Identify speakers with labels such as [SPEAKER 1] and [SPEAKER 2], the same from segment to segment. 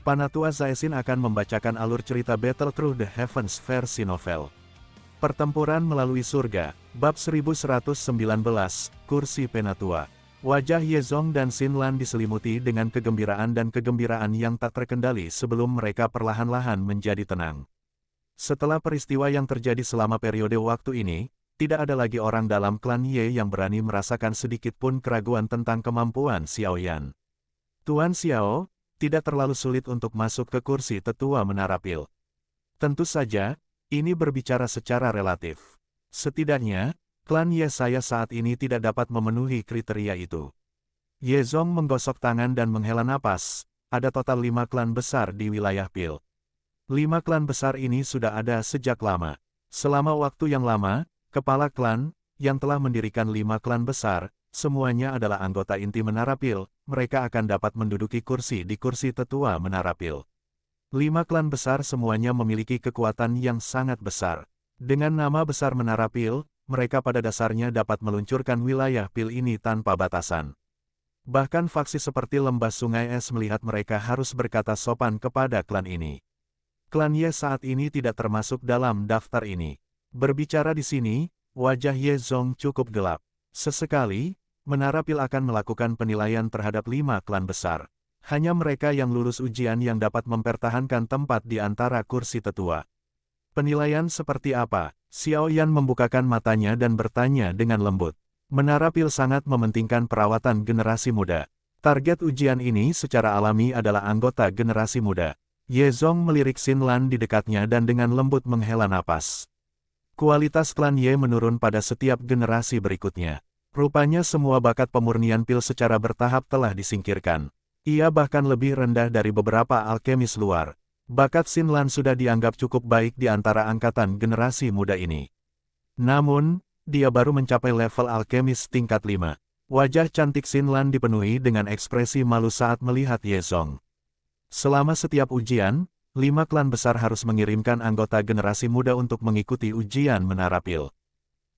[SPEAKER 1] Panatua Zaesin akan membacakan alur cerita Battle Through the Heavens versi novel. Pertempuran melalui surga, bab 1119, kursi Penatua. Wajah Yezong dan Xinlan diselimuti dengan kegembiraan dan kegembiraan yang tak terkendali sebelum mereka perlahan-lahan menjadi tenang. Setelah peristiwa yang terjadi selama periode waktu ini, tidak ada lagi orang dalam klan Ye yang berani merasakan sedikit pun keraguan tentang kemampuan Xiaoyan. Tuan Xiao, tidak terlalu sulit untuk masuk ke kursi tetua Menara Pil. Tentu saja, ini berbicara secara relatif. Setidaknya, klan Ye saya saat ini tidak dapat memenuhi kriteria itu. Yezong menggosok tangan dan menghela napas, ada total 5 klan besar di wilayah Pil. 5 klan besar ini sudah ada sejak lama. Selama waktu yang lama, kepala klan, yang telah mendirikan 5 klan besar, semuanya adalah anggota inti Menara Pil, mereka akan dapat menduduki kursi di kursi tetua Menara Pil. 5 klan besar semuanya memiliki kekuatan yang sangat besar. Dengan nama besar Menara Pil, mereka pada dasarnya dapat meluncurkan wilayah Pil ini tanpa batasan. Bahkan faksi seperti Lembah Sungai Es melihat mereka harus berkata sopan kepada klan ini. Klan Ye saat ini tidak termasuk dalam daftar ini. Berbicara di sini, wajah Yezong cukup gelap. Sesekali, Menara Pil akan melakukan penilaian terhadap 5 klan besar. Hanya mereka yang lulus ujian yang dapat mempertahankan tempat di antara kursi tetua. Penilaian seperti apa? Xiaoyan membukakan matanya dan bertanya dengan lembut. Menara Pil sangat mementingkan perawatan generasi muda. Target ujian ini secara alami adalah anggota generasi muda. Yezong melirik Xinlan di dekatnya dan dengan lembut menghela napas. Kualitas klan Ye menurun pada setiap generasi berikutnya. Rupanya semua bakat pemurnian Pil secara bertahap telah disingkirkan. Ia bahkan lebih rendah dari beberapa alkemis luar. Bakat Xinlan sudah dianggap cukup baik di antara angkatan generasi muda ini. Namun, dia baru mencapai level alkemis tingkat 5. Wajah cantik Xinlan dipenuhi dengan ekspresi malu saat melihat Yezong. Selama setiap ujian, 5 klan besar harus mengirimkan anggota generasi muda untuk mengikuti ujian Menara Pil.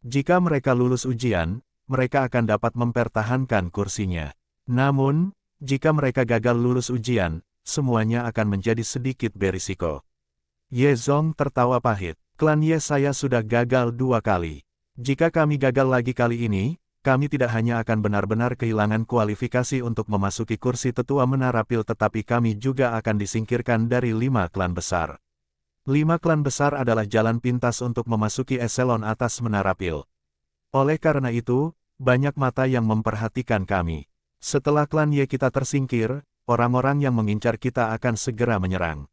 [SPEAKER 1] Jika mereka lulus ujian, mereka akan dapat mempertahankan kursinya. Namun, jika mereka gagal lulus ujian, semuanya akan menjadi sedikit berisiko. Yezong tertawa pahit. Klan Ye saya sudah gagal 2 kali. Jika kami gagal lagi kali ini, kami tidak hanya akan benar-benar kehilangan kualifikasi untuk memasuki kursi tetua Menara Pil tetapi kami juga akan disingkirkan dari 5 klan besar. 5 klan besar adalah jalan pintas untuk memasuki eselon atas Menara Pil. Oleh karena itu, banyak mata yang memperhatikan kami. Setelah klan Ye kita tersingkir, orang-orang yang mengincar kita akan segera menyerang.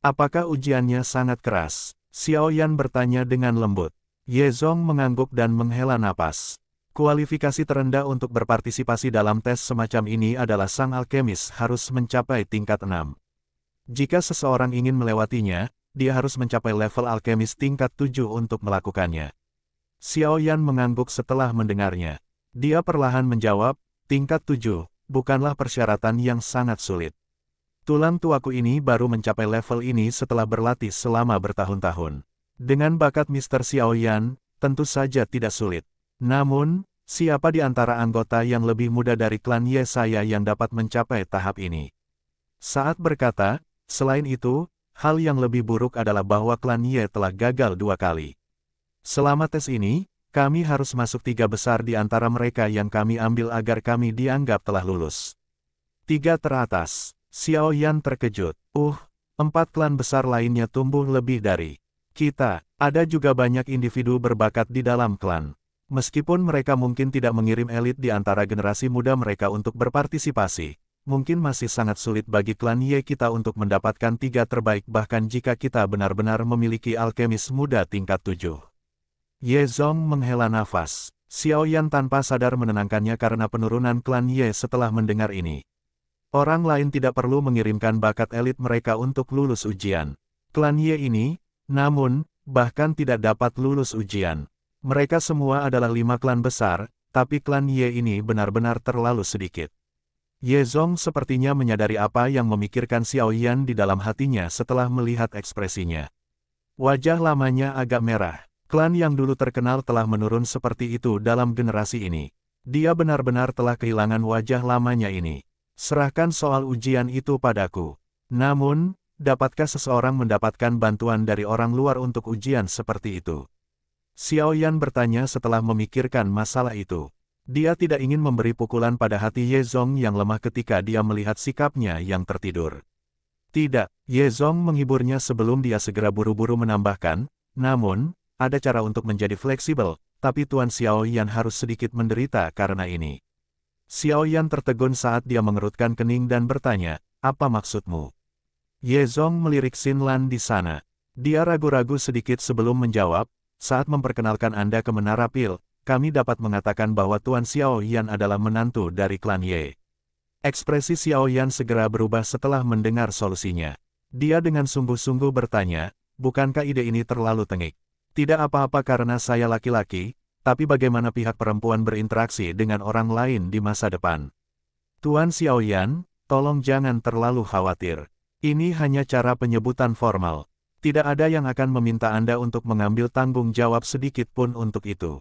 [SPEAKER 1] Apakah ujiannya sangat keras? Xiaoyan bertanya dengan lembut. Yezong mengangguk dan menghela napas. Kualifikasi terendah untuk berpartisipasi dalam tes semacam ini adalah sang alkemis harus mencapai tingkat 6. Jika seseorang ingin melewatinya, dia harus mencapai level alkemis tingkat 7 untuk melakukannya. Xiaoyan mengangguk setelah mendengarnya. Dia perlahan menjawab, tingkat 7, bukanlah persyaratan yang sangat sulit. Tulang tuaku ini baru mencapai level ini setelah berlatih selama bertahun-tahun. Dengan bakat Mr. Xiaoyan, tentu saja tidak sulit. Namun, siapa di antara anggota yang lebih muda dari klan Ye saya yang dapat mencapai tahap ini? Saat berkata, selain itu, hal yang lebih buruk adalah bahwa klan Ye telah gagal 2 kali. Selama tes ini, kami harus masuk 3 besar di antara mereka yang kami ambil agar kami dianggap telah lulus. 3 teratas. Xiaoyan terkejut. 4 klan besar lainnya tumbuh lebih dari kita. Ada juga banyak individu berbakat di dalam klan. Meskipun mereka mungkin tidak mengirim elit di antara generasi muda mereka untuk berpartisipasi, mungkin masih sangat sulit bagi klan Ye kita untuk mendapatkan 3 terbaik bahkan jika kita benar-benar memiliki alkemis muda tingkat 7. Yezong menghela nafas. Xiaoyan tanpa sadar menenangkannya karena penurunan klan Ye setelah mendengar ini. Orang lain tidak perlu mengirimkan bakat elit mereka untuk lulus ujian. Klan Ye ini, namun, bahkan tidak dapat lulus ujian. Mereka semua adalah 5 klan besar, tapi klan Ye ini benar-benar terlalu sedikit. Yezong sepertinya menyadari apa yang memikirkan Xiaoyan di dalam hatinya setelah melihat ekspresinya. Wajah lamanya agak merah. Klan yang dulu terkenal telah menurun seperti itu dalam generasi ini. Dia benar-benar telah kehilangan wajah lamanya ini. Serahkan soal ujian itu padaku. Namun, dapatkah seseorang mendapatkan bantuan dari orang luar untuk ujian seperti itu? Xiao Yan bertanya setelah memikirkan masalah itu. Dia tidak ingin memberi pukulan pada hati Ye Zong yang lemah ketika dia melihat sikapnya yang tertidur. Tidak, Ye Zong menghiburnya sebelum dia segera buru-buru menambahkan, namun, ada cara untuk menjadi fleksibel, tapi Tuan Xiao Yan harus sedikit menderita karena ini. Xiao Yan tertegun saat dia mengerutkan kening dan bertanya, apa maksudmu? Ye Zong melirik Xin Lan di sana. Dia ragu-ragu sedikit sebelum menjawab, saat memperkenalkan Anda ke Menara Pil, kami dapat mengatakan bahwa Tuan Xiao Yan adalah menantu dari klan Ye. Ekspresi Xiao Yan segera berubah setelah mendengar solusinya. Dia dengan sungguh-sungguh bertanya, bukankah ide ini terlalu tengik? Tidak apa-apa karena saya laki-laki, tapi bagaimana pihak perempuan berinteraksi dengan orang lain di masa depan? Tuan Xiao Yan, tolong jangan terlalu khawatir. Ini hanya cara penyebutan formal. Tidak ada yang akan meminta Anda untuk mengambil tanggung jawab sedikit pun untuk itu.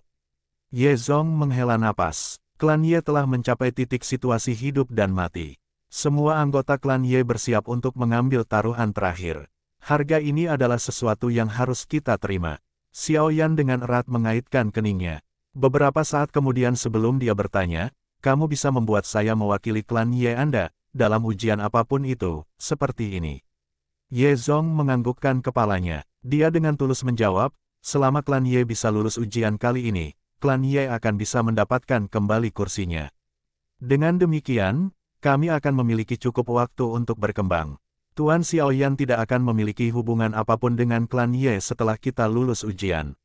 [SPEAKER 1] Ye Zong menghela napas. Klan Ye telah mencapai titik situasi hidup dan mati. Semua anggota klan Ye bersiap untuk mengambil taruhan terakhir. Harga ini adalah sesuatu yang harus kita terima. Xiao Yan dengan erat mengaitkan keningnya. Beberapa saat kemudian sebelum dia bertanya, kamu bisa membuat saya mewakili klan Ye Anda, dalam ujian apapun itu, seperti ini. Ye Zong menganggukkan kepalanya. Dia dengan tulus menjawab, selama klan Ye bisa lulus ujian kali ini, klan Ye akan bisa mendapatkan kembali kursinya. Dengan demikian, kami akan memiliki cukup waktu untuk berkembang. Tuan Xiao Yan tidak akan memiliki hubungan apapun dengan klan Ye setelah kita lulus ujian.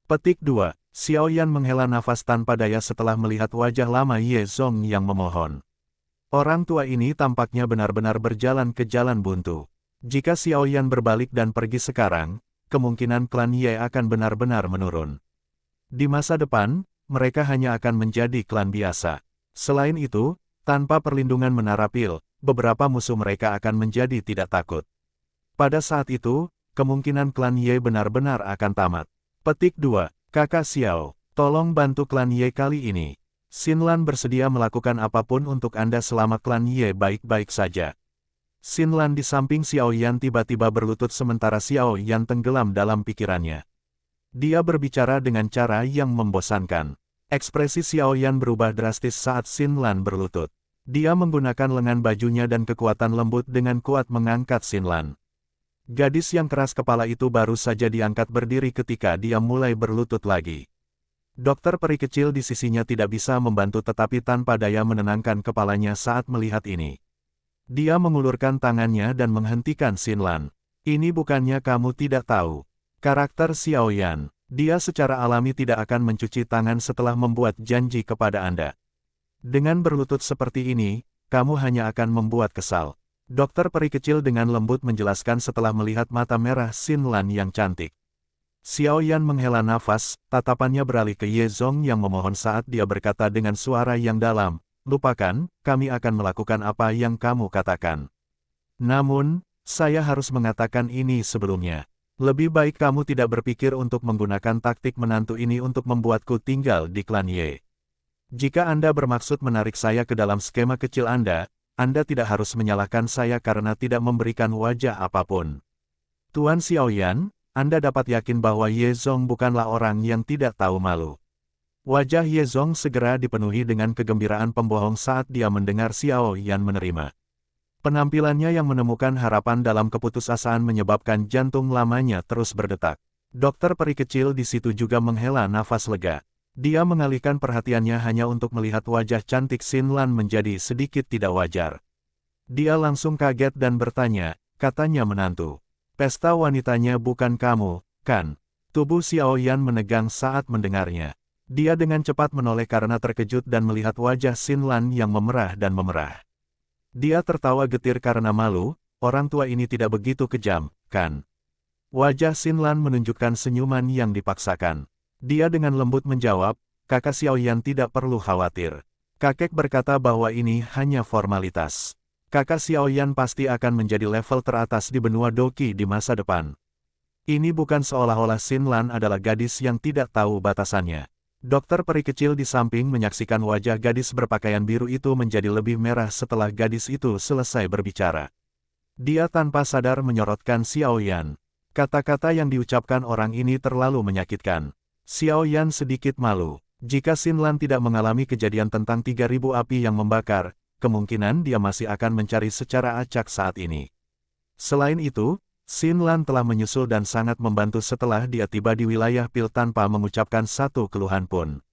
[SPEAKER 1] Petik 2. Xiao Yan menghela nafas tanpa daya setelah melihat wajah lama Ye Zong yang memohon. Orang tua ini tampaknya benar-benar berjalan ke jalan buntu. Jika Xiao Yan berbalik dan pergi sekarang, kemungkinan klan Ye akan benar-benar menurun. Di masa depan, mereka hanya akan menjadi klan biasa. Selain itu, tanpa perlindungan Menara Pil, beberapa musuh mereka akan menjadi tidak takut. Pada saat itu, kemungkinan klan Ye benar-benar akan tamat. Petik 2. Kakak Xiao, tolong bantu klan Ye kali ini. Xin Lan bersedia melakukan apapun untuk Anda selama klan Ye baik-baik saja. Xin Lan di samping Xiao Yan tiba-tiba berlutut sementara Xiao Yan tenggelam dalam pikirannya. Dia berbicara dengan cara yang membosankan. Ekspresi Xiao Yan berubah drastis saat Xin Lan berlutut. Dia menggunakan lengan bajunya dan kekuatan lembut dengan kuat mengangkat Xin Lan. Gadis yang keras kepala itu baru saja diangkat berdiri ketika dia mulai berlutut lagi. Dokter peri kecil di sisinya tidak bisa membantu tetapi tanpa daya menenangkan kepalanya saat melihat ini. Dia mengulurkan tangannya dan menghentikan Xin Lan. Ini bukannya kamu tidak tahu. Karakter Xiao Yan, dia secara alami tidak akan mencuci tangan setelah membuat janji kepada Anda. Dengan berlutut seperti ini, kamu hanya akan membuat kesal. Dokter peri kecil dengan lembut menjelaskan setelah melihat mata merah Xin Lan yang cantik. Xiao Yan menghela nafas, tatapannya beralih ke Ye Zong yang memohon saat dia berkata dengan suara yang dalam, lupakan, kami akan melakukan apa yang kamu katakan. Namun, saya harus mengatakan ini sebelumnya. Lebih baik kamu tidak berpikir untuk menggunakan taktik menantu ini untuk membuatku tinggal di klan Ye. Jika Anda bermaksud menarik saya ke dalam skema kecil Anda tidak harus menyalahkan saya karena tidak memberikan wajah apapun. Tuan Xiao Yan, Anda dapat yakin bahwa Ye Zong bukanlah orang yang tidak tahu malu. Wajah Ye Zong segera dipenuhi dengan kegembiraan pembohong saat dia mendengar Xiao Yan menerima. Penampilannya yang menemukan harapan dalam keputusasaan menyebabkan jantung lamanya terus berdetak. Dokter peri kecil di situ juga menghela nafas lega. Dia mengalihkan perhatiannya hanya untuk melihat wajah cantik Xin Lan menjadi sedikit tidak wajar. Dia langsung kaget dan bertanya, katanya menantu. Pesta wanitanya bukan kamu, kan? Tubuh Xiao Yan menegang saat mendengarnya. Dia dengan cepat menoleh karena terkejut dan melihat wajah Xin Lan yang memerah dan memerah. Dia tertawa getir karena malu, orang tua ini tidak begitu kejam, kan? Wajah Xin Lan menunjukkan senyuman yang dipaksakan. Dia dengan lembut menjawab, kakak Xiao Yan tidak perlu khawatir. Kakek berkata bahwa ini hanya formalitas. Kakak Xiao Yan pasti akan menjadi level teratas di benua Doqi di masa depan. Ini bukan seolah-olah Xin Lan adalah gadis yang tidak tahu batasannya. Dokter peri kecil di samping menyaksikan wajah gadis berpakaian biru itu menjadi lebih merah setelah gadis itu selesai berbicara. Dia tanpa sadar menyorotkan Xiao Yan. Kata-kata yang diucapkan orang ini terlalu menyakitkan. Xiao Yan sedikit malu. Jika Xinlan tidak mengalami kejadian tentang 3.000 api yang membakar, kemungkinan dia masih akan mencari secara acak saat ini. Selain itu, Xinlan telah menyusul dan sangat membantu setelah dia tiba di wilayah Pil tanpa mengucapkan satu keluhan pun.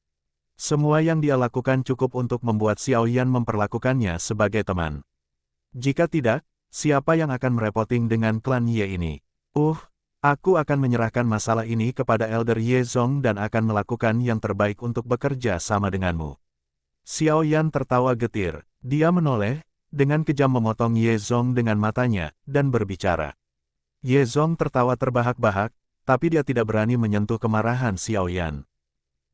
[SPEAKER 1] Semua yang dia lakukan cukup untuk membuat Xiao Yan memperlakukannya sebagai teman. Jika tidak, siapa yang akan merepoting dengan klan Ye ini? Aku akan menyerahkan masalah ini kepada Elder Ye Zong dan akan melakukan yang terbaik untuk bekerja sama denganmu. Xiao Yan tertawa getir. Dia menoleh, dengan kejam memotong Ye Zong dengan matanya, dan berbicara. Ye Zong tertawa terbahak-bahak, tapi dia tidak berani menyentuh kemarahan Xiao Yan.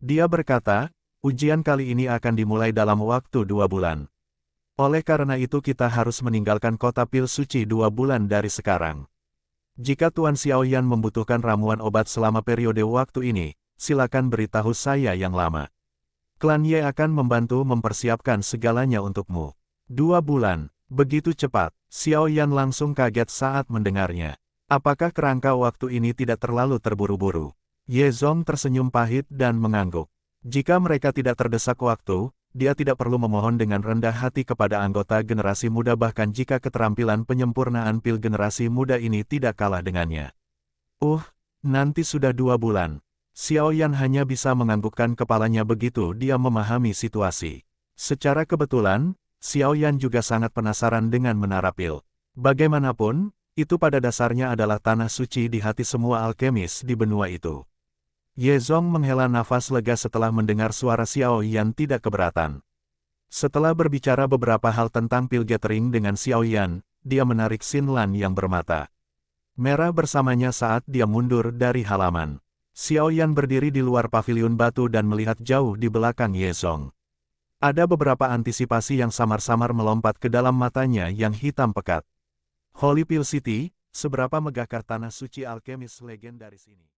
[SPEAKER 1] Dia berkata, ujian kali ini akan dimulai dalam waktu 2 bulan. Oleh karena itu kita harus meninggalkan kota Pil Suci 2 bulan dari sekarang. Jika Tuan Xiao Yan membutuhkan ramuan obat selama periode waktu ini, silakan beritahu saya yang lama. Klan Ye akan membantu mempersiapkan segalanya untukmu. 2 bulan, begitu cepat. Xiao Yan langsung kaget saat mendengarnya. Apakah kerangka waktu ini tidak terlalu terburu-buru? Ye Zong tersenyum pahit dan mengangguk. Jika mereka tidak terdesak waktu, dia tidak perlu memohon dengan rendah hati kepada anggota generasi muda bahkan jika keterampilan penyempurnaan pil generasi muda ini tidak kalah dengannya. Nanti sudah 2 bulan. Xiao Yan hanya bisa menganggukkan kepalanya begitu dia memahami situasi. Secara kebetulan, Xiao Yan juga sangat penasaran dengan menara pil. Bagaimanapun, itu pada dasarnya adalah tanah suci di hati semua alkemis di benua itu. Ye Zong menghela nafas lega setelah mendengar suara Xiao Yan tidak keberatan. Setelah berbicara beberapa hal tentang pil gathering dengan Xiao Yan, dia menarik Xinlan yang bermata merah bersamanya saat dia mundur dari halaman. Xiao Yan berdiri di luar paviliun batu dan melihat jauh di belakang Ye Zong. Ada beberapa antisipasi yang samar-samar melompat ke dalam matanya yang hitam pekat. Holy Pill City, seberapa megahkah tanah suci alkemis legendaris ini?